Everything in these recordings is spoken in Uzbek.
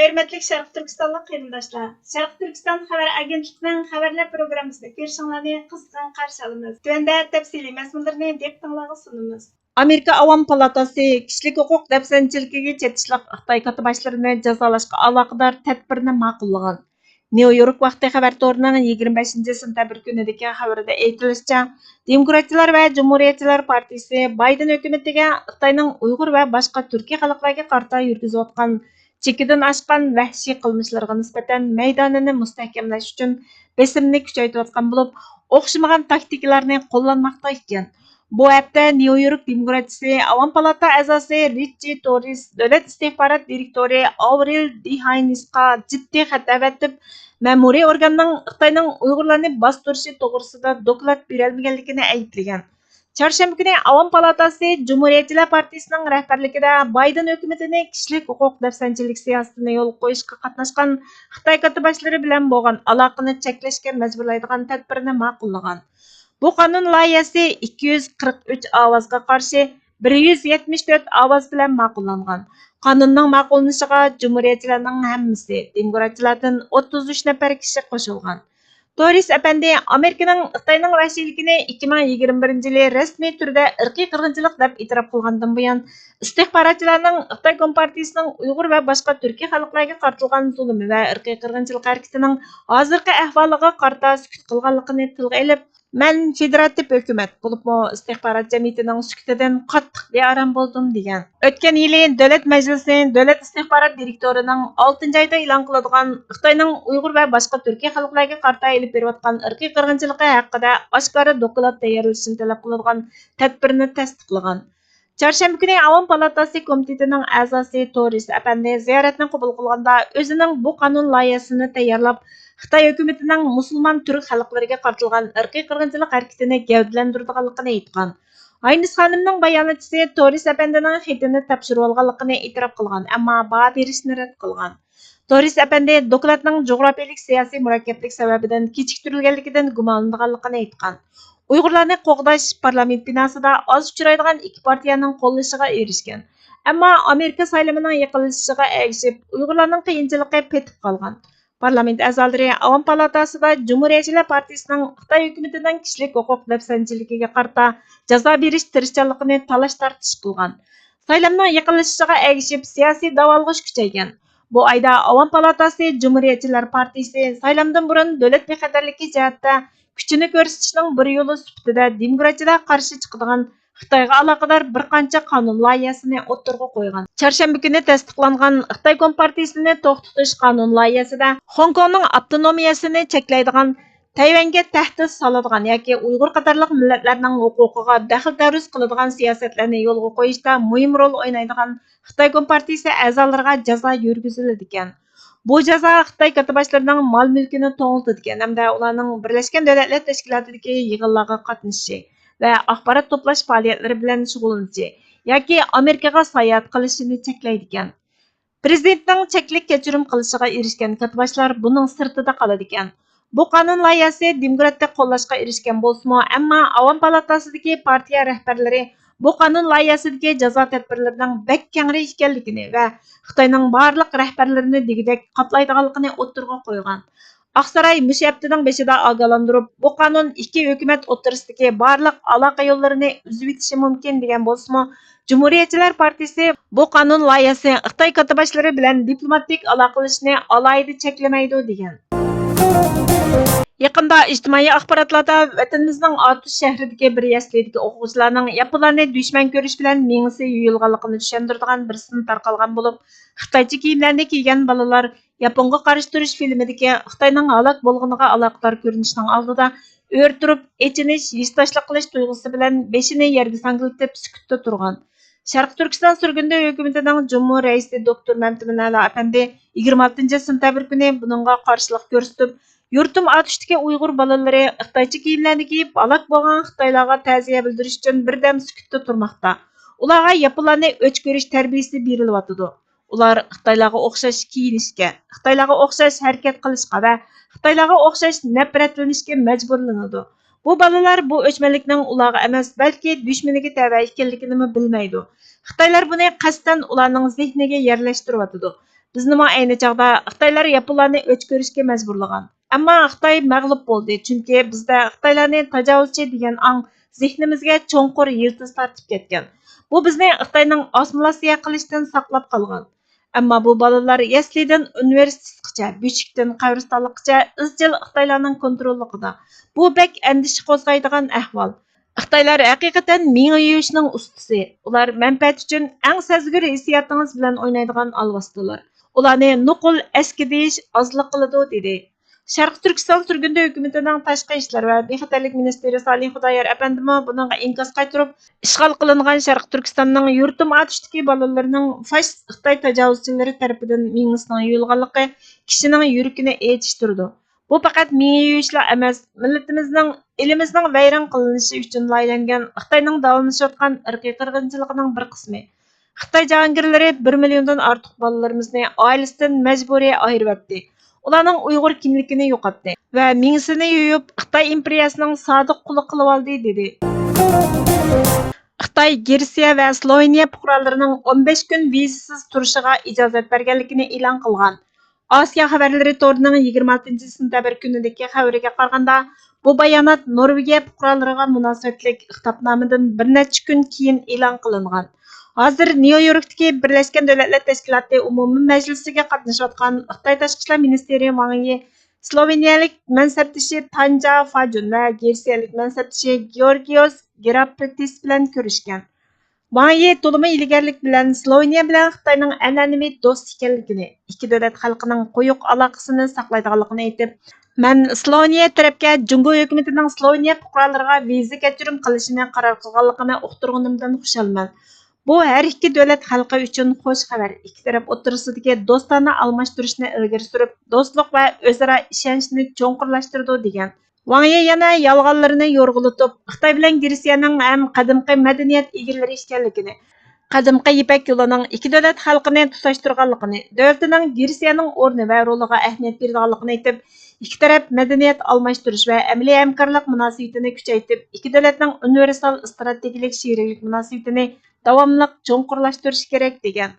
Hörmətli Şərq Türkistanlıq qərindaşlar, Şərq Türkistan xəbər agentliğinin xəbərlər proqramısında görüşünüzü qızğın qarşı alırıq. Tövəndə təfsili məzmunlarını diqqətinizə sunumuz. Amerika Avam Palatası kişilik hüquq dəfsəndçiligiga çatışlıq Xitoy katibaşlarını jazolashga aloqador tədbirini ma'qullagan. New York vaqti xabar torining 25 sentabr kunidagi xabarida aytilishicha, Demokratlar va Cumhuriyetçiler partiyasi Bayden hukumatiga Xitoyning Uyg'ur va boshqa turkiy xalqlarga qarata yurgizayotgan chekidan oshgan vahshiy qilmishlarga nisbatan maydonini mustahkamlash uchun besimni kuchaytirayotgan bo'lib, o'xshamagan taktikalarni qo'llanmoqda ekan. Bu hafta New York demokratisi Avam palata a'zosi Richie Torres davlat istihborot direktori Avril Dehanisga jiddiy xat avatib, ma'muriy organning Xitoyning Uyg'urlarni bostirishi to'g'risida doklad berolmaganligini ayblagan. Çarşamba günü Avam Palatası Cumhuriyetçiler Partisining rahbarligida Bayden hukumatini kishilik huquq dafsanchilik siyosatini yo'l qo'yishga qatnashgan Xitoy katibaşlari bilan bo'lgan aloqani cheklashga majburlaydigan tadbirni ma'qullagan. Bu qonun loyihasi 243 ovozga qarshi 174 ovoz bilan ma'qullangan. Qonunning ma'qullanishiga Cumhuriyetçilarning hammasi, demokratlardan 33 nafar kishi qo'shilgan. Torres efendi Amerika'nın Xitoyning vahshiyligini 2021 yili rasmiy turda irqiy qirg'inchilik deb e'tirof qilgandan buyon istihborotchilarning Xitoy Kompartiyasining Uyg'ur va boshqa turkiy xalqlarga qartilgan zulmi va irqiy qirg'inchilik harakatining hozirgi ahvoliga qarata sukut qilganligini tilga olib, "Men federativ hukumat bo'libmi istihborot jamiyatining sukutidan qattiq bearam bo'ldim" degan. O'tgan yili Davlat Majlisi Davlat istihborot direktorining 6-oyda e'lon qiladigan Xitoyning Uyg'ur va boshqa turkiy xalqlarga qarata olib berayotgan irqiy qirg'inchiligi haqida oshkora doklad tayyorlashni talab qiladigan tadbirni tasdiqlagan. Çarşamba günü Avam Palatası komitetining a'zosi Torres efendi ziyoratni qabul qilganda o'zining bu qonun loyihasini tayyorlab, Xitoy hukumatining musulmon turk xalqlariga qartilgan irqiy qirg'inchilik harakatini gavdalantirganligini aytgan. Aynis xonimning bayonotchisi Torres efendining xatini topshirib olganligini e'tirof qilgan, ammo baho berishni rad qilgan. Torres efendi dokladning jug'rofiyalik siyosiy murakkablik sababidan kechiktirilganligidan gumonlanganligini aytgan. Uyg'urlarni qo'g'dash parlament binosida oz uchraydigan ikki partiyaning qo'llashiga erishgan. Ammo Amerika saylamining yaqinlashishiga ergishib, Uyg'urlarning qiyinchiligi petib qolgan. Parlament a'zolari Avam palatasida Cumhuriyetçiler partiyasining Xitoy hukumatining kishilik huquq dafsanchiligiga qarata jazo berish tirishchanligini talash-tartish qilgan. Saylamning yaqinlashishiga ergishib, siyosiy davolg'ish kuchaygan. Bu oyda Avam palatasi Cumhuriyetçiler partiyasi saylamdan burun davlat bexatarligi jihatda kuchini ko'rsatishning bir yo'li sifatida demokratlarga qarshi chiqadigan Xitoyga aloqador bir qancha qonun loyihasini o'ttirg'a qo'ygan. Çarşamba kuni tasdiqlangan Xitoy Kompartiyasini to'xtatish qonun loyihasida Hong Kongning avtonomiyasini cheklaydigan, Tayvanga tahdid soladigan yoki Uyg'ur qatorliq millatlarning huquqiga daxl daruz qiladigan siyosatlarni yo'lga qo'yishda muhim rol o'ynaydigan Xitoy Kompartiyasi a'zolariga jazo yurgiziladi ekan. Bu jazo Xitoy katibaşlarining mol-mulkini to'ng'itadigan hamda ularning Birlashgan Davlatlar Tashkilotidagi yig'inlarga qatnashishi va axborot to'plash faoliyatlari bilan shug'ullanishi yoki Amerikaga sayohat qilishini cheklaydi ekan. Prezidentning cheklik kechirim qilishiga erishgan katibaşlar buning sirtida qoladi ekan. Bu qonun loyihasi demokratlar qo'llashga erishgan bo'lsa-mu, ammo Avam palatasidagi partiya rahbarlari bu qonun loyihasidagi jazo tadbirlarining bek kengri ekanligini va Xitoyning barliq rahbarlarini degidek qoplaydiganligini o'ttirg'a qo'ygan. Aqsaray mush haftaning beshida ogohlantirib, bu qonun ikki hukumat o'rtasidagi barliq aloqa yo'llarini uzib etishi mumkin degan bo'lsa-mu, Cumhuriyetçiler partiyasi bu qonun loyihasi Xitoy katibaşlari bilan diplomatik aloqalashishni alohida cheklamaydi degan. Yaqında ijtimoiy axborotlarda vatanimizning Atush shahridagi bir yaslidagi o'quvchilarning yaponlarni dushman ko'rish bilan mengisi yuyilganligini tushuntiradigan bir sin tarqalgan bo'lib, Xitoycha kiyimlarni kiygan bolalar Yaponga qarshi turish filmidagi Xitoyning halok bo'lganiga aloqador ko'rinishning oldida o'rtirib, echinish, yistashlik qilish tuyg'usi bilan beshini yerga sangiltib sukutda turgan. Sharq Turkiston surgundi hukumatining Cumhur raisi doktor Mamtimin Ali efendi 26 sentabr kuni buningga qarshilik ko'rsatib, yurtim Atushdagi Uyg'ur bolalari Xitoycha kiyimlarni kiyib, halok bo'lgan Xitoylarga ta'ziya bildirish uchun birdam sukutda turmoqda. Ularga yaponlarni o'ch ko'rish tarbiyasi berilyotidi. Ular Xitoylarga o'xshash kiyinishga, Xitoylarga o'xshash harakat qilishga va Xitoylarga o'xshash nafratlanishga majburlanadi. Bu bolalar bu o'chmanlikning ularga emas, balki dushmaniga tava ekanligini bilmaydi. Xitoylar buni qasddan ularning zehniga yerlashtiryotidi. Bizni ayni chog'da Xitoylar Yaponlarni o'ch ko'rishga majburlagan. Ammo Xitoy mag'lub bo'ldi, chunki bizda Xitoylarni tajovuzchi degan ang zihnimizga cho'nqur yildiz tortib ketgan. Bu bizni Xitoyning osmolasiya qilishdan saqlab qolgan. Ammo bu bolalar yaslidan universitetgacha, beshikdan qabristonlikgacha izchil Xitoylarning kontrolligida. Bu bek andish qo'zg'aydigan ahvol. Xitoylar haqiqatan ming yeyishning ustisi. Ular manfaat uchun eng sezgir hissiyotingiz bilan o'ynaydigan alvastılar. Ularni nuqul eski deyish ozliq qiladi dedi. Sharq Turkiston Turgunda hukumatining tashqi ishlar va bexatarlik ministri Salih Xudoyor apandimi buningga inkos qaytarib, ishg'ol qilingan Sharq Turkistonning yurtim atishdagi bolalarining fashist Xitoy tajovuzchilari tomonidan mingisning yo'lganligi kishining yurakini etishtirdi. Bu faqat menga yuyishlar emas, millatimizning, elimizning vayron qilinishi uchun loyihalangan Xitoyning davomlashayotgan irqiy qirg'inchiligining bir qismi. Xitoy jahongirlari 1 milliondan ortiq bolalarimizni oilasidan majburiy ayiribdi. Ularning Uyg'ur kimligini yo'qotdi va mingsini yuyib Xitoy imperiyasining sodiq quli qilib oldi dedi. Xitoy Gersiya va Sloveniya fuqarolarining 15 kun vizasiz turishiga ijozat berganligini e'lon qilgan. Asiya xabarlari torining 26-sentabr kunidagi xabariga qaraganda, bu bayonot Norvegiya fuqarolariga munosabatlik xitobnomadan bir necha kun keyin e'lon qilingan. Hozir Nyu-Yorkdagi Birlashgan Davlatlar Tashkiloti umumiy majlisiga qatnashayotgan Xitoy Tashqi ishlar ministri Wang Yi Sloveniyalik mansabdoshi Tanja Fajun va Gersiyalik mansabdoshi Georgios Gerapritis bilan ko'rishgan. Wang Yi to'limi ilgarilik bilan Sloveniya bilan Xitoyning an'anaviy do'st ekanligini, ikki davlat xalqining quyuq aloqasini saqlaydiganligini aytib, "Men Sloveniya tarafga Jungo hukumatining Sloveniya fuqarolariga viza kechirim qilishini qaror qilganligini uqtirganimdan xushalman. Bu har ikki davlat xalqi uchun xo'sh xabar. Ikki taraf o'rtasidagi do'stona almashtirishni ilgari surib, do'stlik va o'zaro ishonchni cho'nqurlashtirdi degan. Wang Yi yana yolg'onlarini yo'rg'ilitib, Xitoy bilan Gersiyaning ham qadimgi madaniyat egalari ekanligini, qadimgi Ipak yo'lining ikki davlat xalqini tutashtirganligini, davlatining Gersiyaning o'rni va roliga ahamiyat berganligini aytib, ikki taraf madaniyat almashtirish va amaliy hamkorlik munosabatini kuchaytirib, ikki davlatning universal strategik sheriklik munosabatini davomli cho'nqurlashtirish kerak degan.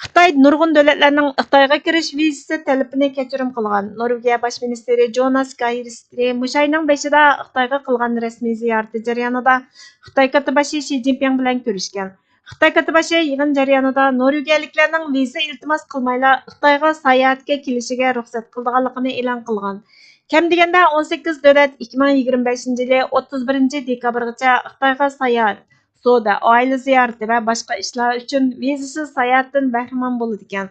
Xitoy nurg'un davlatlarning Xitoyga kirish vizasi talabini kechirim qilgan. Norvegiya bosh ministri Jonas Gahr Store mushayning 5-da Xitoyga qilgan rasmiy ziyorati jarayonida Xitoy katibashi Shi Jinping bilan ko'rishgan. Xitoy katibashi yig'in jarayonida norvegiyaliklarning viza iltimos qilmayla Xitoyga sayohatga kelishiga ruxsat qilganligini e'lon qilgan. Kam deganda 18 davlat 2025-yili 31 dekabrgacha Xitoyga sayohat, soda, oila ziyorati va boshqa ishlar uchun vizasiz sayohatdan bahramand bo'ladi ekan.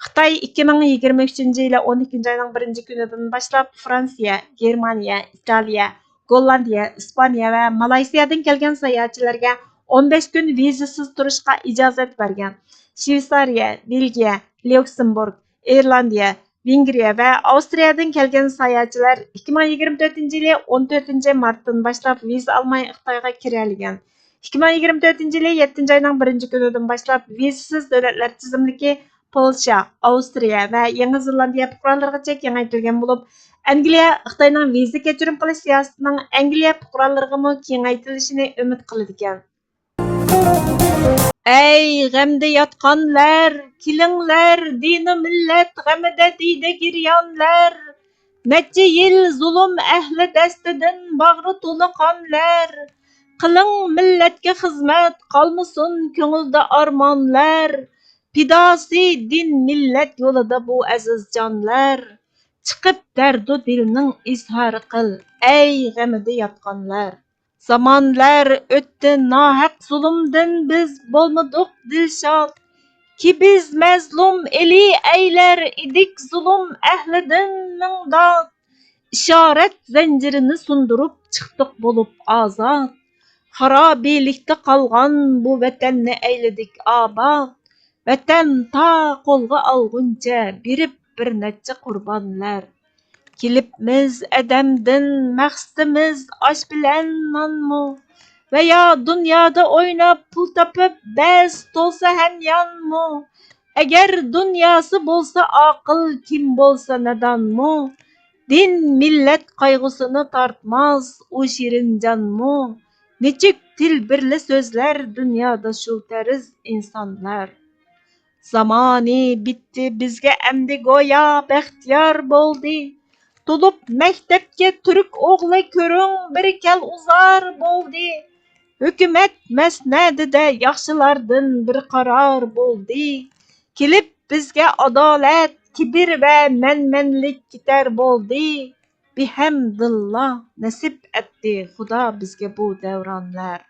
Xitoy 2023-yili 12-oyning 1-kunidan boshlab Fransiya, Germaniya, Italiya, Gollandiya, Ispaniya va Malayziyadan kelgan sayohatchilarga 15 kun vizasiz turishga ijozat bergan. Shveysariya, Belgiya, Lyuksemburg, Irlandiya, Vengriya va Avstriyadan kelgan sayohatchilar 2024-yili 14-martdan boshlab viza olmay Xitoyga kira olgan. 2024-yili 7-oyning 1-kunidan boshlab vizasiz davlatlar tizimidagi Polsha, Avstriya va Yangi Zelandiya fuqarolarigacha kengaytirilgan bo'lib, Angliya Xitoyning viza kechirim qilish siyosatining Angliya fuqarolariga kengaytirilishini umid qiladi ekan. Ey g'amda yotqanlar, kelinglar, dini millat g'amida deydi giryonlar. Necha yil zulm ahli dastidan bag'ri to'la qonlar. Qiling millatga xizmat, qolmasin ko'ngilda armonlar. Fidosi din millat yo'lida bu aziz jonlar. Chiqib dardu dilning izhori qil, ey g'amida yotqanlar. Zamonlar o'tdi nohaq zulmdan biz bo'lmadik dilshod. Ki biz mazlum eli aylar edik zulm ahlidan mingdod. Ishorat zanjirini sundirib chiqdik bo'lib ozod. Xarobelikda qolgan bu vatanni ayladik obod. Vatan ta qo'lga olguncha berib bir necha qurbonlar. Kilibmiz adamdan maqsadimiz osh bilan nonmu. Va yo dunyoda o'ynab pul topib bas to'lsa ham yonmu. Agar dunyosi bo'lsa oqil, kim bo'lsa nadonmu. Din millat qayg'usini tortmaz u shirin jonmu. Nechuk til birli so'zlar dunyoda shu tariz insonlar. Zamoni bitdi bizga əmdi goya bəxtiyar boldi. Tulup məktəbkə türk oğlu körüng bir kəl uzar boldi. Hökümet məsnədində yaxşılardan bir qarar boldi. Kelib bizga adolat, kibir və mənlik ketar boldi. Bihamdillah nasib etdi Xudo bizga bu davronlar.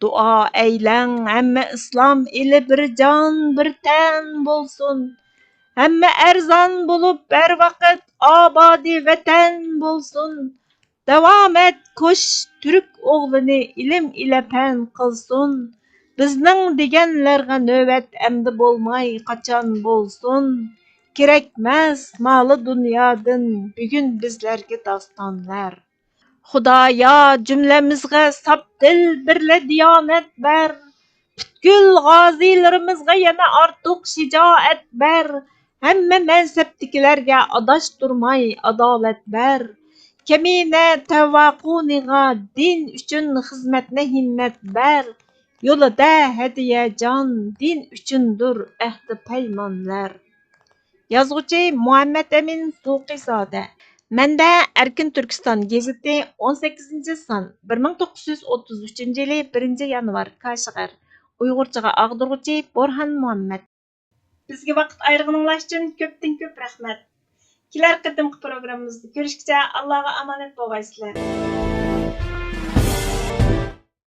Dua eyləng, həmmə İslam ili bir can, bir tən bolsun. Həmmə ərzan bulub hər vaqt abadi vətən bolsun. Davam et koş, Türk oğlunu ilim ilə pən qılsın. Bizning deganlarga növbət əmdi bolmay qachon bolsun. Kerakmas mali dunyodan bugun bizlarga dostonlar. Xudoyo jumlamizga sop dil birla diyonat ber. Butkul g'ozilarimizga yana ortiq shijoat ber. Hamma mansabdagilarga adashtirmay adolat ber. Kamina tavaquniga din uchun xizmatni himmat ber. Yo'lida hadiyajon din uchundir ahdi paymonlar. Yozuvchi Muhammad Amin Suqizoda. Mənbə Erkin Türkistan gazeti 18 son 1933 yılı 1 yanvar Kaşgar. Uyg'urchaga ag'diruvchi Borhan Muhammad. Bizga vaqt ayırğınыңlar üçün köpdən köp rəhmət. Kelar qıdımqı proqramımızda görüşkəcə Allah'a emanet bolğaysızlar.